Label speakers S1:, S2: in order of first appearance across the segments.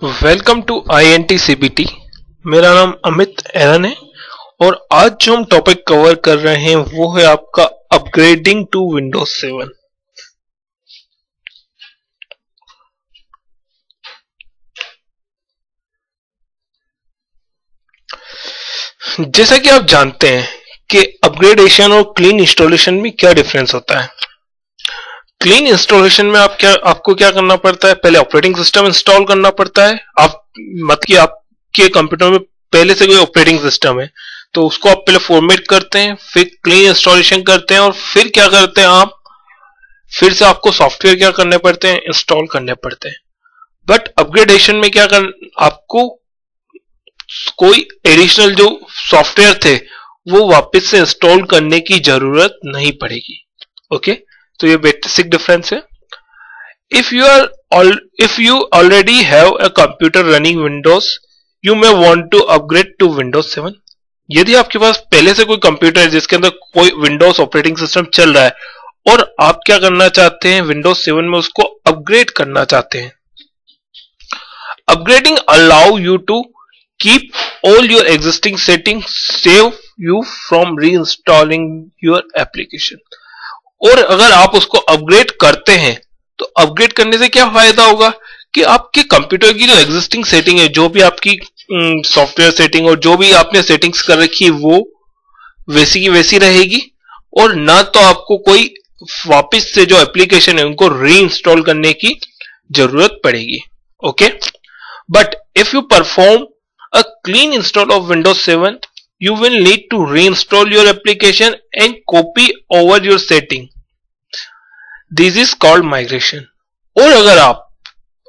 S1: Welcome to INT-CBT। मेरा नाम अमित एरन है और आज जो हम टॉपिक कवर कर रहे हैं वो है आपका अपग्रेडिंग टू विंडोज 7। जैसा कि आप जानते हैं कि अपग्रेडेशन और क्लीन इंस्टॉलेशन में क्या डिफरेंस होता है। क्लीन इंस्टॉलेशन में आपको क्या करना पड़ता है, पहले ऑपरेटिंग सिस्टम इंस्टॉल करना पड़ता है। आपके कंप्यूटर में पहले से कोई ऑपरेटिंग सिस्टम है तो उसको आप पहले फॉर्मेट करते हैं, फिर क्लीन इंस्टॉलेशन करते हैं और फिर क्या करते हैं आप, फिर से आपको सॉफ्टवेयर क्या करने पड़ते हैं, इंस्टॉल करने पड़ते हैं। बट अपग्रेडेशन में आपको कोई एडिशनल जो सॉफ्टवेयर थे वो वापस से इंस्टॉल करने की जरूरत नहीं पड़ेगी। ओके, तो ये बेसिक डिफरेंस है। If you already have a computer running Windows, you may want to upgrade to Windows 7. यदि आपके पास पहले से कोई कंप्यूटर है जिसके अंदर कोई Windows ऑपरेटिंग सिस्टम चल रहा है और आप क्या करना चाहते हैं, Windows 7 में उसको अपग्रेड करना चाहते हैं। Upgrading allow you to keep all your existing settings, save you from reinstalling your application. और अगर आप उसको अपग्रेड करते हैं तो अपग्रेड करने से क्या फायदा होगा कि आपके कंप्यूटर की जो एग्जिस्टिंग सेटिंग है, जो भी आपकी सॉफ्टवेयर सेटिंग और जो भी आपने सेटिंग्स कर रखी है वो वैसी की वैसी रहेगी और ना तो आपको कोई वापस से जो एप्लीकेशन है उनको रीइंस्टॉल करने की जरूरत पड़ेगी। Okay, but if you perform a clean install of Windows 7 you will need to reinstall your application and copy over your setting. This is called migration. और अगर आप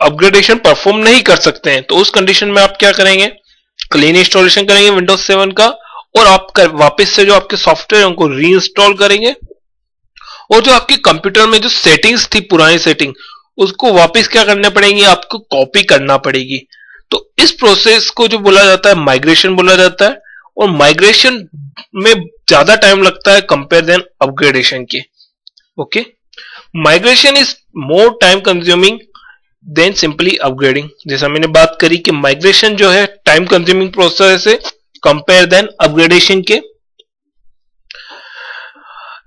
S1: अपग्रेडेशन परफॉर्म नहीं कर सकते हैं तो उस कंडीशन में आप क्या करेंगे, क्लीन इंस्टॉलेशन करेंगे विंडोज 7 का और आप वापस से जो आपके सॉफ्टवेयर उनको रीइंस्टॉल करेंगे और जो आपके कंप्यूटर में जो सेटिंग्स थी पुरानी सेटिंग उसको वापस क्या करने पड़ेंगी, आपको कॉपी करना पड़ेगी। तो इस प्रोसेस को जो बोला जाता है माइग्रेशन बोला जाता है और माइग्रेशन में ज्यादा टाइम लगता है कंपेयर देन अपग्रेडेशन के। Okay, migration is more time consuming than simply upgrading. जैसा मैंने बात करी कि माइग्रेशन जो है टाइम कंज्यूमिंग प्रोसेस है कंपेयर देन अपग्रेडेशन के।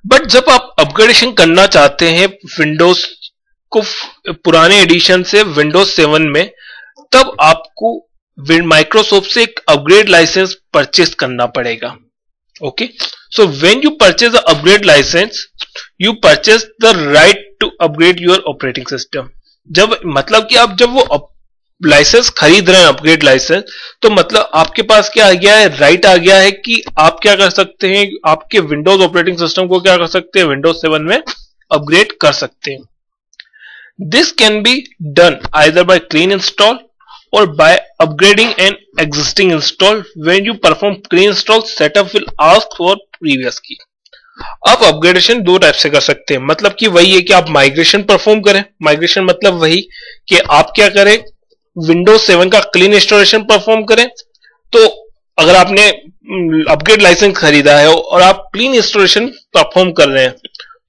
S1: बट जब आप अपग्रेडेशन करना चाहते हैं विंडोज को पुराने एडिशन से विंडोज 7 में, तब आपको माइक्रोसॉफ्ट से एक अपग्रेड लाइसेंस परचेस करना पड़ेगा। Okay, so when you purchase the upgrade licence you purchase the right to upgrade your operating system. जब मतलब कि आप जब वो लाइसेंस खरीद रहे हैं अपग्रेड लाइसेंस, तो मतलब आपके पास क्या आ गया है, राइट आ गया है कि आप क्या कर सकते हैं, आपके विंडोज ऑपरेटिंग सिस्टम को क्या कर सकते हैं, विंडोज 7 में अपग्रेड कर सकते हैं। This can be done either bye clean install or by upgrading an existing install. When you perform clean install, setup will ask for previous key. आप अपग्रेडेशन दो टाइप से कर सकते हैं, मतलब कि वही है कि आप माइग्रेशन परफॉर्म करें। माइग्रेशन मतलब वही कि आप क्या करें, विंडोज 7 का क्लीन इंस्टॉलेशन परफॉर्म करें। तो अगर आपने अपग्रेड लाइसेंस खरीदा है और आप क्लीन इंस्टॉलेशन परफॉर्म कर रहे हैं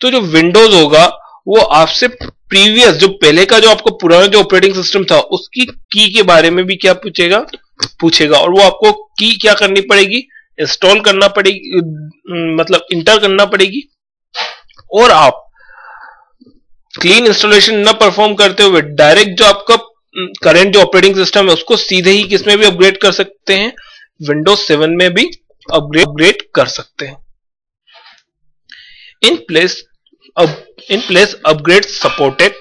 S1: तो जो विंडोज होगा वो आपसे प्रीवियस जो पहले का जो आपको पुराना जो ऑपरेटिंग सिस्टम था उसकी की के बारे में भी क्या पूछेगा और वो आपको की क्या करनी पड़ेगी, इंस्टॉल करना पड़ेगी, मतलब इंटर करना पड़ेगी। और आप क्लीन इंस्टॉलेशन न परफॉर्म करते हुए डायरेक्ट जो आपका करंट जो ऑपरेटिंग सिस्टम है उसको सीधे ही किसमें भी अपग्रेड कर सकते हैं, विंडोज 7 में भी अपग्रेड कर सकते हैं। इन प्लेस अपग्रेड सपोर्टेड।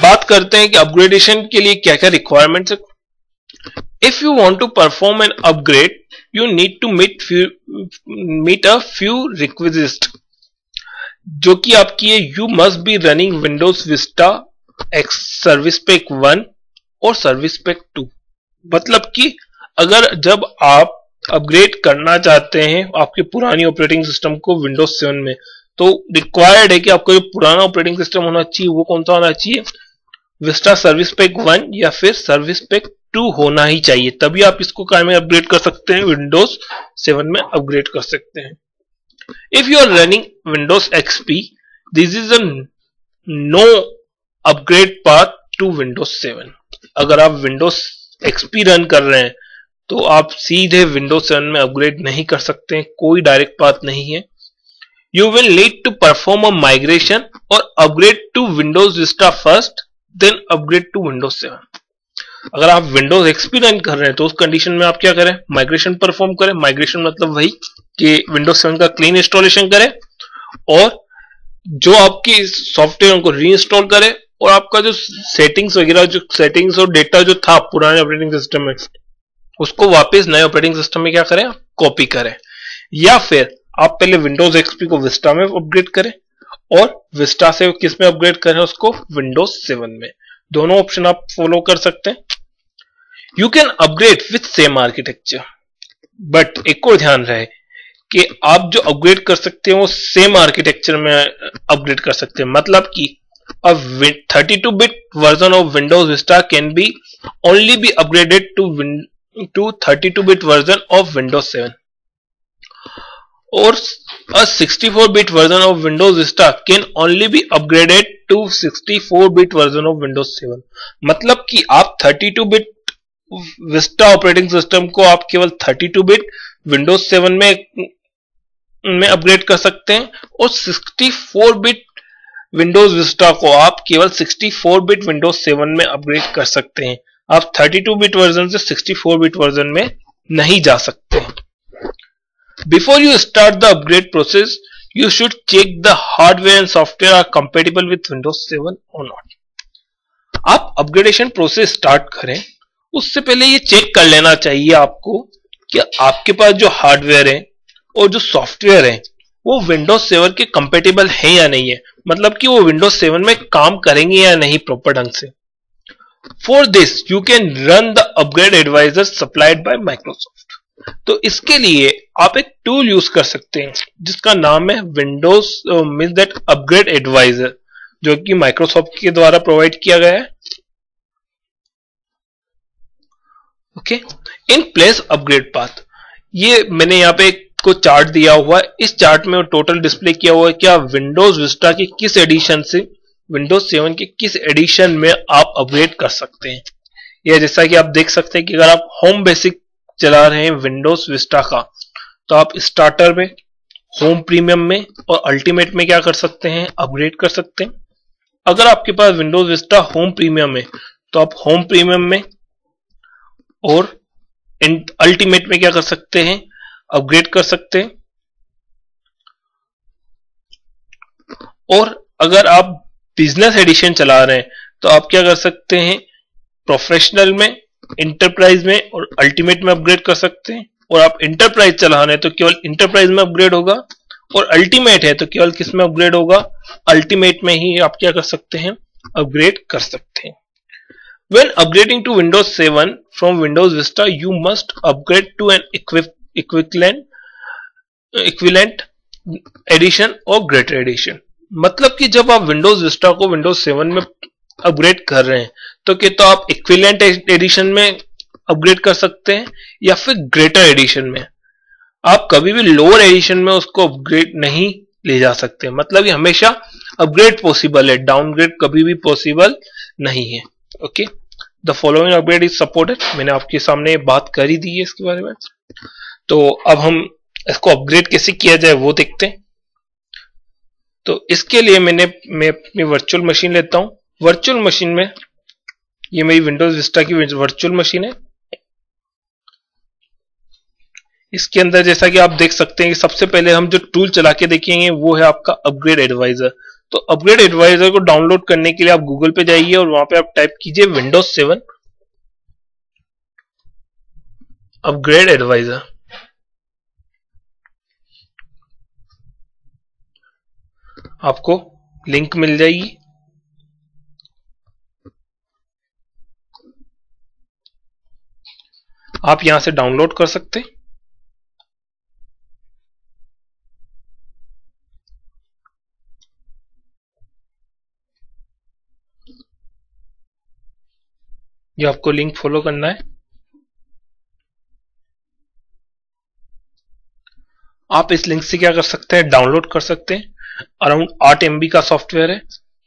S1: बात करते हैं कि अपग्रेडेशन के लिए क्या क्या रिक्वायरमेंट्स है। If you want to perform an upgrade you need to meet a few requisite, जो कि आपकी है, you must be running Windows Vista X service pack 1 और सर्विस पैक 2। मतलब कि अगर जब आप अपग्रेड करना चाहते हैं आपके पुरानी ऑपरेटिंग सिस्टम को विंडोज 7 में, तो रिक्वायर्ड है कि आपका जो पुराना ऑपरेटिंग सिस्टम होना चाहिए वो कौन सा होना चाहिए, विस्टा सर्विस पैक 1 या फिर सर्विस पैक 2 होना ही चाहिए। तभी आप इसको क्या में अपग्रेड कर सकते हैं, विंडोज 7 में अपग्रेड कर सकते हैं। If you are running Windows XP this is a no upgrade path to Windows 7। अगर आप विंडोज एक्सपी रन कर रहे हैं तो आप सीधे विंडोज 7 में अपग्रेड नहीं कर सकते हैं, कोई डायरेक्ट पाथ नहीं है। You will need to perform a migration और upgrade to Windows Vista first, then upgrade to Windows 7। अगर आप विंडोज एक्सपी रन कर रहे हैं तो उस कंडीशन में आप क्या करें, माइग्रेशन परफॉर्म करें। माइग्रेशन मतलब वही कि विंडोज 7 का क्लीन इंस्टॉलेशन करें और जो आपकी सॉफ्टवेयर उनको रीइंस्टॉल करें और आपका जो सेटिंग्स वगैरह, जो सेटिंग्स और डेटा जो था पुराने ऑपरेटिंग सिस्टम में, उसको वापस नए ऑपरेटिंग सिस्टम में क्या करें, कॉपी करें। या फिर आप पहले विंडोज एक्सपी को विस्टा में अपग्रेड करें और विस्टा से किस में अपग्रेड करें, उसको विंडोज 7 में। दोनों ऑप्शन आप फॉलो कर सकते हैं। You can upgrade with same architecture, but एक और ध्यान रहे कि आप जो अपग्रेड कर सकते हैं वो सेम आर्किटेक्चर में अपग्रेड कर सकते हैं। मतलब कि a 32-bit version of Windows Vista can be only be upgraded to 32-bit version of Windows 7, or a 64-bit version of Windows Vista can only be upgraded to 64-bit version of Windows 7। मतलब कि आप 32-bit Vista operating system को आप केवल 32-bit Windows 7 में upgrade कर सकते हैं और 64-bit विंडोज विस्टा को आप केवल 64-बिट विंडोज 7 में अपग्रेड कर सकते हैं। आप 32-बिट वर्जन से 64-बिट वर्जन में नहीं जा सकते। Before you start the upgrade process, you should check the hardware and software are compatible with Windows 7 or not. आप अपग्रेडेशन प्रोसेस स्टार्ट करें उससे पहले ये चेक कर लेना चाहिए आपको कि आपके पास जो हार्डवेयर है और जो सॉफ्टवेयर है वो विंडोज 7 के कंपेटेबल है या नहीं है। मतलब कि वो विंडोज 7 में काम करेंगे या नहीं प्रॉपर ढंग से। For this you can run the upgrade advisor supplied by Microsoft. तो इसके लिए आप एक टूल यूज कर सकते हैं जिसका नाम है Windows means that upgrade advisor, जो कि माइक्रोसॉफ्ट के द्वारा प्रोवाइड किया गया है। Okay, in place upgrade path, ये मैंने यहाँ पे को चार्ट दिया हुआ है। इस चार्ट में टोटल डिस्प्ले किया हुआ है कि आप विंडोज विस्टा के किस एडिशन से विंडोज 7 के किस एडिशन में आप अपग्रेड कर सकते हैं। या जैसा कि आप देख सकते हैं कि अगर आप होम बेसिक चला रहे हैं विंडोज विस्टा का तो आप स्टार्टर में, होम प्रीमियम में और अल्टीमेट में क्या कर सकते हैं, अपग्रेड कर सकते हैं। अगर आपके पास विंडोज विस्टा होम प्रीमियम है तो आप होम प्रीमियम में और अल्टीमेट में क्या कर सकते हैं, अपग्रेड कर सकते हैं। और अगर आप बिजनेस एडिशन चला रहे हैं तो आप क्या कर सकते हैं, प्रोफेशनल में, इंटरप्राइज में और अल्टीमेट में अपग्रेड कर सकते हैं। और आप इंटरप्राइज चला रहे हैं तो केवल इंटरप्राइज में अपग्रेड होगा और अल्टीमेट है तो केवल किस में अपग्रेड होगा, अल्टीमेट में ही आप क्या कर सकते हैं, अपग्रेड कर सकते हैं। When upgrading to Windows 7 from Windows Vista, you must upgrade to an equivalent edition or greater edition। मतलब कि जब आप Windows Vista को Windows 7 में अपग्रेड कर रहे हैं तो क्या तो आप इक्विवेलेंट एडिशन में अपग्रेड कर सकते हैं या फिर ग्रेटर एडिशन में। आप कभी भी लोअर एडिशन में उसको अपग्रेड नहीं ले जा सकते। मतलब कि हमेशा अपग्रेड पॉसिबल है, डाउनग्रेड कभी भी पॉसिबल नहीं है। Okay, the following upgrade is supported. मैंने आपके सामने बात कर ही दी है इसके बारे में। तो अब हम इसको अपग्रेड कैसे किया जाए वो देखते हैं। तो इसके लिए मैं अपनी वर्चुअल मशीन लेता हूं। वर्चुअल मशीन में ये मेरी विंडोज विस्टा की वर्चुअल मशीन है। इसके अंदर जैसा कि आप देख सकते हैं कि सबसे पहले हम जो टूल चला के देखेंगे वो है आपका अपग्रेड एडवाइजर। तो अपग्रेड एडवाइजर को डाउनलोड करने के लिए आप गूगल पे जाइए और वहां पे आप टाइप कीजिए विंडोज 7 अपग्रेड एडवाइजर। आपको लिंक मिल जाएगी। आप यहां से डाउनलोड कर सकते हैं। ये आपको लिंक फॉलो करना है। आप इस लिंक से क्या कर सकते हैं, डाउनलोड कर सकते हैं। अराउंड 8 MB का सॉफ्टवेयर है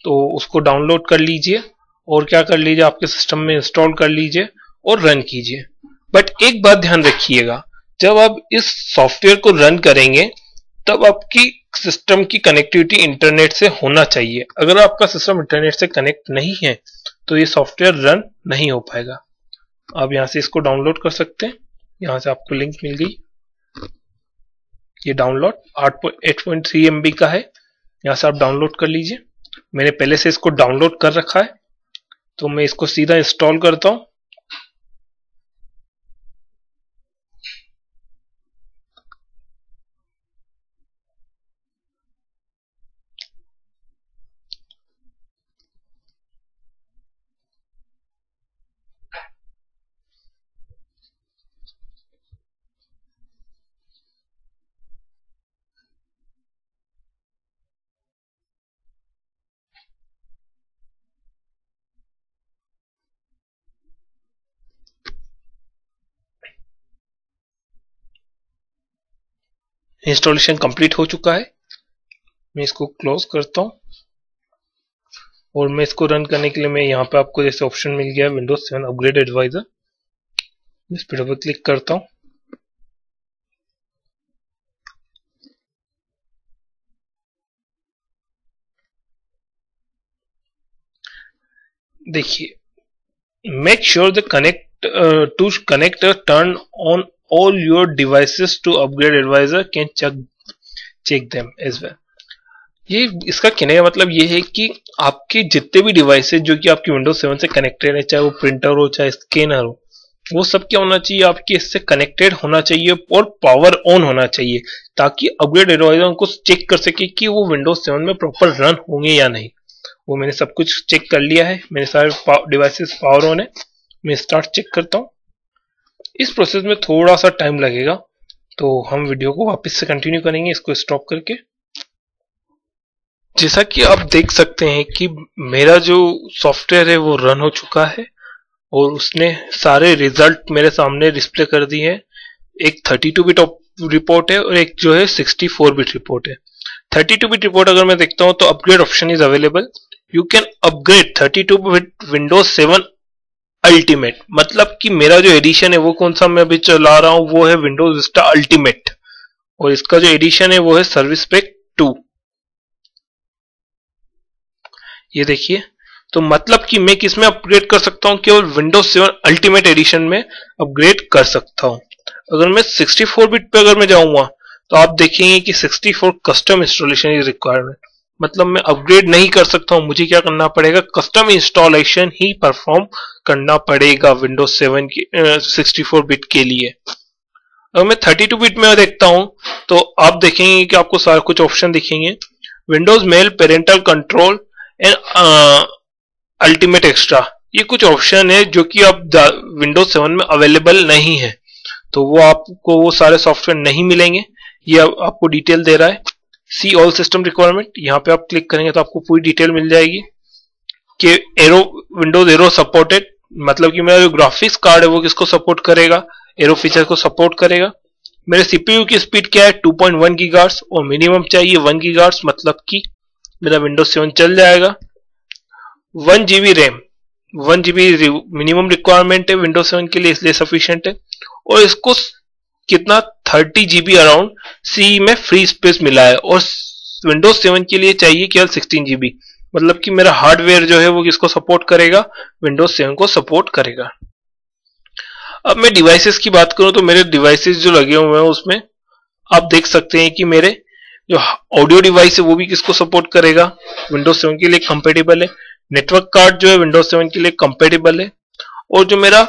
S1: तो उसको डाउनलोड कर लीजिए और क्या कर लीजिए, आपके सिस्टम में इंस्टॉल कर लीजिए और रन कीजिए। बट एक बात ध्यान रखिएगा, जब आप इस सॉफ्टवेयर को रन करेंगे तब आपकी सिस्टम की कनेक्टिविटी इंटरनेट से होना चाहिए। अगर आपका सिस्टम इंटरनेट से कनेक्ट नहीं है तो ये सॉफ्टवेयर रन नहीं हो पाएगा। आप यहां से इसको डाउनलोड कर सकते हैं, यहां से आपको लिंक मिल गई। ये डाउनलोड 8.3 MB का है, यहां से आप डाउनलोड कर लीजिए। मैंने पहले से इसको डाउनलोड कर रखा है तो मैं इसको सीधा इंस्टॉल करता हूं। इंस्टॉलेशन कंप्लीट हो चुका है, मैं इसको क्लोज करता हूं और मैं इसको रन करने के लिए मैं यहाँ पे आपको जैसे ऑप्शन मिल गया है विंडोज 7 अपग्रेड एडवाइजर, इस पर डबल क्लिक करता हूं। देखिए, make sure the connect turn on all your devices to upgrade advisor can check them as well। ये इसका कहने का मतलब ये है कि आपके जितने भी डिवाइसेस जो कि आपकी विंडोज 7 से कनेक्टेड है, चाहे वो प्रिंटर हो चाहे स्कैनर हो, वो सब क्या होना चाहिए, आपके इससे कनेक्टेड होना चाहिए और पावर ऑन होना चाहिए, ताकि अपग्रेड एडवाइजर उनको चेक कर सके कि वो विंडोज 7 में प्रॉपर रन होंगे या नहीं। वो मैंने सब कुछ चेक कर लिया है, मेरे सारे डिवाइसेस पावर ऑन है। मैं स्टार्ट चेक करता हूँ। इस प्रोसेस में थोड़ा सा टाइम लगेगा तो हम वीडियो को वापस से कंटिन्यू करेंगे इसको स्टॉप करके। जैसा कि आप देख सकते हैं कि मेरा जो सॉफ्टवेयर है वो रन हो चुका है और उसने सारे रिजल्ट मेरे सामने डिस्प्ले कर दिए हैं। एक 32 बिट रिपोर्ट है और एक जो है 64 बिट रिपोर्ट है। 32 बिट रिपोर्ट अगर मैं देखता हूं तो upgrade option is available, you can upgrade 32 bit Windows 7 ultimate. मतलब कि मेरा जो एडिशन है वो कौन सा मैं अभी चला रहा हूं, वो है विंडोज विस्टा अल्टीमेट और इसका जो एडिशन है वो है सर्विस पैक 2। ये देखिए, तो मतलब कि मैं किसमें अपग्रेड कर सकता हूं, केवल विंडोज 7 अल्टीमेट एडिशन में अपग्रेड कर सकता हूं। अगर मैं 64 बिट पे अगर मैं जाऊंगा तो आप देखेंगे कि 64 कस्टम इंस्टॉलेशन इज रिक्वायरमेंट, मतलब मैं अपग्रेड नहीं कर सकता हूं, मुझे क्या करना पड़ेगा, कस्टम इंस्टॉलेशन ही परफॉर्म करना पड़ेगा विंडोज 7 की 64 बिट के लिए। अगर मैं 32 बिट में देखता हूं तो आप देखेंगे कि आपको सारा कुछ ऑप्शन दिखेंगे, Windows Mail, parental control and ultimate extra, ये कुछ ऑप्शन है जो कि अब विंडोज 7 में अवेलेबल नहीं है, तो वो आपको वो सारे सॉफ्टवेयर नहीं मिलेंगे। ये आपको डिटेल दे रहा है, सी ऑल सिस्टम रिक्वायरमेंट, यहाँ पे आप क्लिक करेंगे तो आपको पूरी डिटेल मिल जाएगी कि एरो विंडोज एरो सपोर्टेड, मतलब कि मेरा जो ग्राफिक्स कार्ड है वो किसको सपोर्ट करेगा, एरो फीचर को सपोर्ट करेगा। मेरे सीपीयू की स्पीड क्या है 2.1 गीगाहर्ट्ज और मिनिमम चाहिए 1 गीगाहर्ट्ज, मतलब कि मेरा विंडोज 7 चल जाएगा। 1 GB RAM, 1 GB minimum requirement है विंडोज 7 के लिए, इसलिए सफिशिएंट है। और इसको कितना 30 GB अराउंड सी में फ्री स्पेस मिला है और विंडोज 7 के लिए चाहिए केवल 16 GB, मतलब कि मेरा हार्डवेयर जो है वो किसको सपोर्ट करेगा, विंडोज 7 को सपोर्ट करेगा। अब मैं डिवाइसेस की बात करूं तो मेरे डिवाइसेस जो लगे हुए हैं उसमें आप देख सकते हैं कि मेरे जो ऑडियो डिवाइस है वो भी किसको सपोर्ट करेगा, विंडोज 7 के लिए कंपेटिबल है। नेटवर्क कार्ड जो है विंडोज 7 के लिए कंपेटिबल है और जो मेरा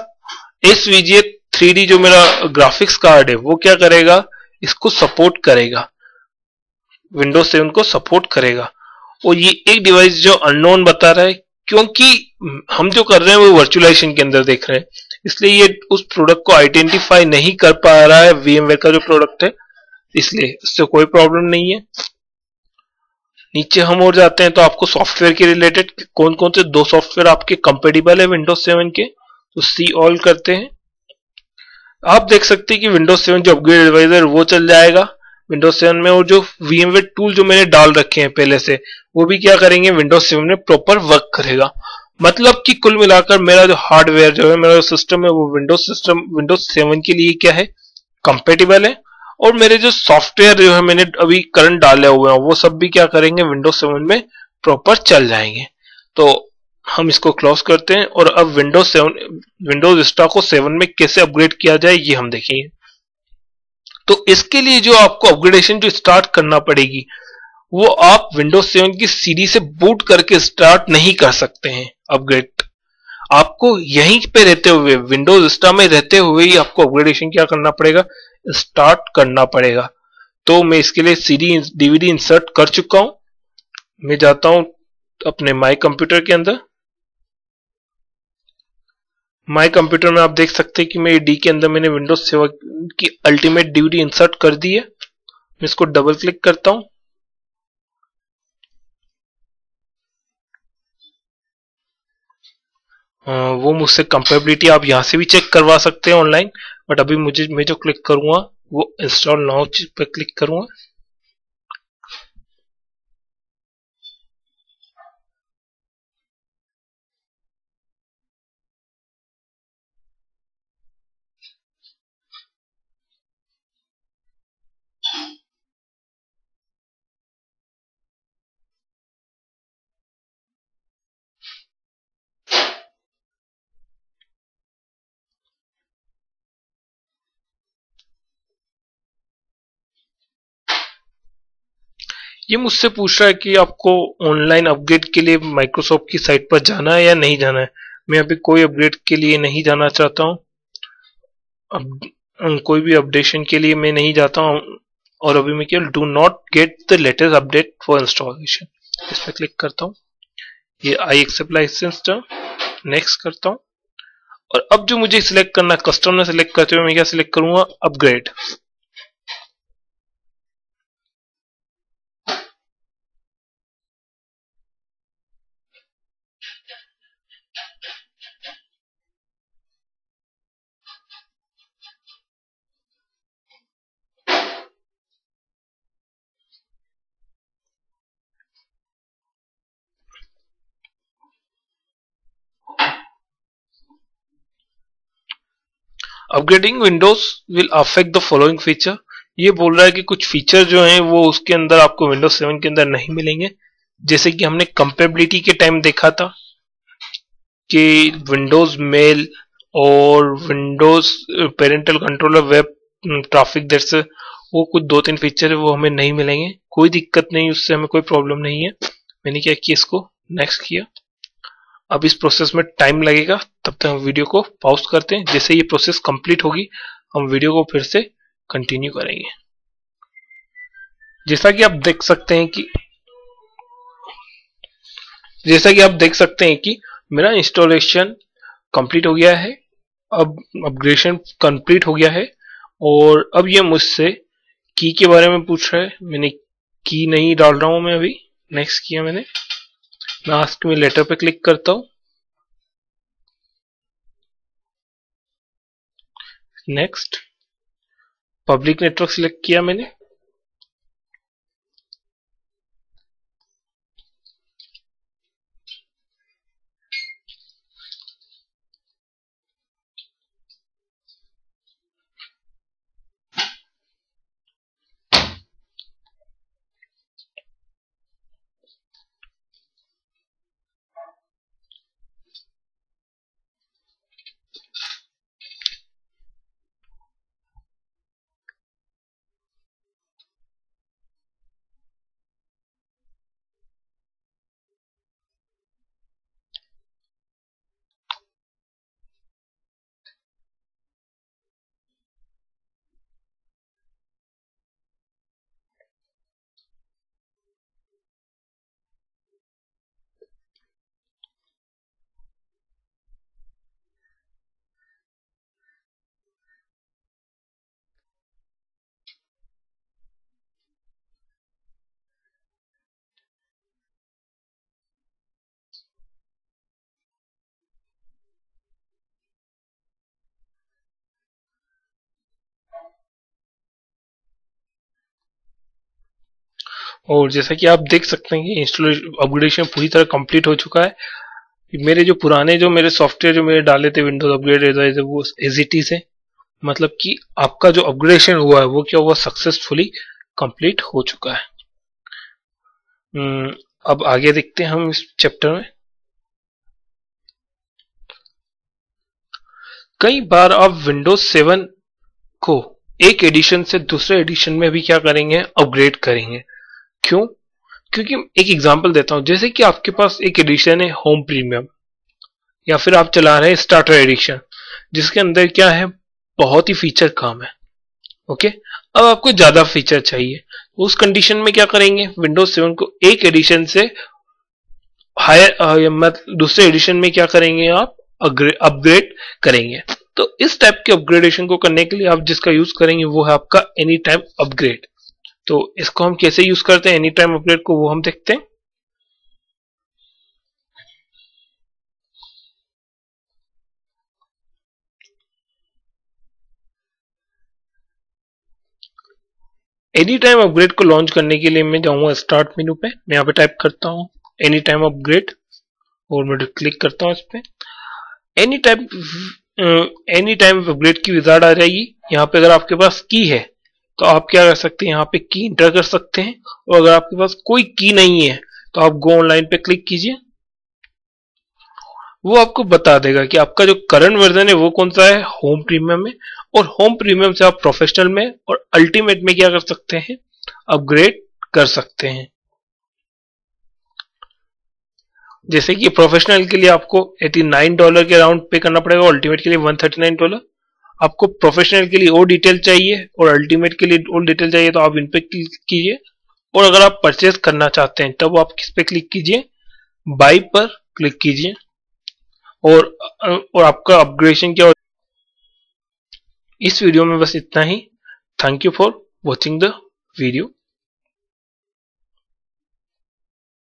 S1: SVGA 3D जो मेरा ग्राफिक्स कार्ड है वो क्या करेगा, इसको सपोर्ट करेगा, विंडोज 7 को सपोर्ट करेगा। और ये एक डिवाइस जो अननोन बता रहा है, क्योंकि हम जो कर रहे हैं वो वर्चुअलाइजेशन के अंदर देख रहे हैं, इसलिए ये उस प्रोडक्ट को आइडेंटिफाई नहीं कर पा रहा है, VMware का जो प्रोडक्ट है, इसलिए इससे कोई प्रॉब्लम नहीं है। नीचे हम और जाते हैं तो आपको सॉफ्टवेयर के रिलेटेड कौन कौन से 2 सॉफ्टवेयर आपके कंपेटिबल है विंडोज 7 के, तो सी ऑल करते हैं। आप देख सकते हैं कि विंडोज 7 जो अपग्रेड एडवाइजर वो चल जाएगा विंडोज 7 में, और जो VMware टूल जो मैंने डाल रखे हैं पहले से वो भी क्या करेंगे, विंडोज 7 में प्रॉपर वर्क करेगा। मतलब कि कुल मिलाकर मेरा जो हार्डवेयर जो है, मेरा जो सिस्टम है, वो विंडोज 7 के लिए क्या है, कंपेटिबल है। और मेरे जो सॉफ्टवेयर जो है मैंने अभी करंट डाले हुए हैं वो सब भी क्या करेंगे, विंडोज 7 में प्रॉपर चल जाएंगे। तो हम इसको क्लोज करते हैं और अब विंडोज विस्टा को 7 में कैसे अपग्रेड किया जाए ये हम देखेंगे। तो इसके लिए जो आपको अपग्रेडेशन जो स्टार्ट करना पड़ेगी, वो आप विंडोज 7 की सीडी से बूट करके स्टार्ट नहीं कर सकते हैं अपग्रेड। आपको यहीं पे रहते हुए, विंडोज विस्टा में रहते हुए ही आपको अपग्रेडेशन क्या करना पड़ेगा, स्टार्ट करना पड़ेगा। तो मैं इसके लिए सीडी डीवीडी इंसर्ट कर चुका हूं। मैं जाता हूं अपने माई कंप्यूटर के अंदर। माई कंप्यूटर में आप देख सकते हैं कि मेरे डी के अंदर मैंने विंडोज 7 की अल्टीमेट डीवीडी इंसर्ट कर दी है। मैं इसको डबल क्लिक करता हूं। वो मुझसे कंपेबिलिटी आप यहां से भी चेक करवा सकते हैं ऑनलाइन, बट अभी मैं जो क्लिक करूंगा वो इंस्टॉल नाउ पे क्लिक करूंगा। ये मुझसे पूछ रहा है कि आपको ऑनलाइन अपग्रेड के लिए माइक्रोसॉफ्ट की साइट पर जाना है या नहीं जाना है। मैं अभी कोई अपग्रेड के लिए नहीं जाना चाहता हूं। अब कोई भी अपडेशन के लिए मैं नहीं जाता हूं। और अभी मैं केवल do not get the latest update for installation इस पर क्लिक करता हूं। ये I accept licence term, next करता हूं। और अब जो मुझे सिलेक्ट करना है, कस्टम ने सिलेक्ट करते हुए मैं क्या सिलेक्ट करूंगा, upgrade. Upgrading Windows will affect the following feature. ये बोल रहा है कि कुछ फीचर जो हैं वो उसके अंदर आपको विंडोज 7 के अंदर नहीं मिलेंगे। जैसे कि हमने कंपेबिलिटी के टाइम देखा था कि विंडोज मेल और Windows parental controller web traffic that's, वो कुछ 2-3 फीचर है वो हमें नहीं मिलेंगे। कोई दिक्कत नहीं, उससे हमें कोई प्रॉब्लम नहीं है। मैंने क्या किया, इसको नेक्स्ट किया। अब इस प्रोसेस में टाइम लगेगा, तब तक हम वीडियो को पॉज करते हैं। जैसे ये प्रोसेस कंप्लीट होगी हम वीडियो को फिर से कंटिन्यू करेंगे। जैसा कि आप देख सकते हैं कि मेरा इंस्टॉलेशन कंप्लीट हो गया है। अब अपग्रेडेशन कंप्लीट हो गया है और अब ये मुझसे की के बारे में पूछ रहा है। मैंने की नहीं डाल रहा हूं मैं अभी, नेक्स्ट किया मैंने। मैं आस्क मी लेटर पे क्लिक करता हूं, नेक्स्ट। पब्लिक नेटवर्क सिलेक्ट किया मैंने। और जैसा कि आप देख सकते हैं कि इंस्टॉलेशन अपग्रेडेशन पूरी तरह कंप्लीट हो चुका है। मेरे जो पुराने जो मेरे सॉफ्टवेयर जो मेरे डाले थे विंडोज अपग्रेड वो एज इट इज है, मतलब कि आपका जो अपग्रेडेशन हुआ है वो क्या हुआ, सक्सेसफुली कंप्लीट हो चुका है। अब आगे देखते हैं हम इस चैप्टर में। कई बार आप विंडोज 7 को एक एडिशन से दूसरे एडिशन में भी क्या करेंगे, अपग्रेड करेंगे। क्यों? क्योंकि एक एग्जांपल देता हूं, जैसे कि आपके पास एक एडिशन है होम प्रीमियम, या फिर आप चला रहे हैं स्टार्टर एडिशन जिसके अंदर क्या है, बहुत ही फीचर कम है। ओके, अब आपको ज्यादा फीचर चाहिए, उस कंडीशन में क्या करेंगे, विंडोज 7 को एक एडिशन से हायर मतलब दूसरे एडिशन में क्या करेंगे, आप अपग्रेड करेंगे। तो इस टाइप के अपग्रेडेशन को करने के लिए आप जिसका यूज करेंगे वो है आपका एनी टाइम अपग्रेड। तो इसको हम कैसे यूज करते हैं एनी टाइम अपग्रेड को, वो हम देखते हैं। एनी टाइम अपग्रेड को लॉन्च करने के लिए मैं जाऊंगा स्टार्ट मेनू पे, मैं यहाँ पे टाइप करता हूँ एनी टाइम अपग्रेड और मैं क्लिक करता हूँ इस पे। एनी टाइम अपग्रेड की विजार्ड आ जाएगी। यहाँ पे अगर आपके पास की है तो आप क्या कर सकते हैं, यहाँ पे की इंटर कर सकते हैं, और अगर आपके पास कोई की नहीं है तो आप गो ऑनलाइन पे क्लिक कीजिए, वो आपको बता देगा कि आपका जो करंट वर्जन है वो कौन सा है, होम प्रीमियम में, और होम प्रीमियम से आप प्रोफेशनल में और अल्टीमेट में क्या कर सकते हैं, अपग्रेड कर सकते हैं। जैसे कि प्रोफेशनल के लिए आपको $89 के अराउंड पे करना पड़ेगा, अल्टीमेट के लिए $139। आपको प्रोफेशनल के लिए और डिटेल चाहिए और अल्टीमेट के लिए और डिटेल चाहिए तो आप इन पे क्लिक कीजिए, और अगर आप परचेज करना चाहते हैं तब आप किस पे क्लिक कीजिए, बाई पर क्लिक कीजिए, और आपका अपग्रेडेशन क्या हो। इस वीडियो में बस इतना ही। Thank you for watching the video.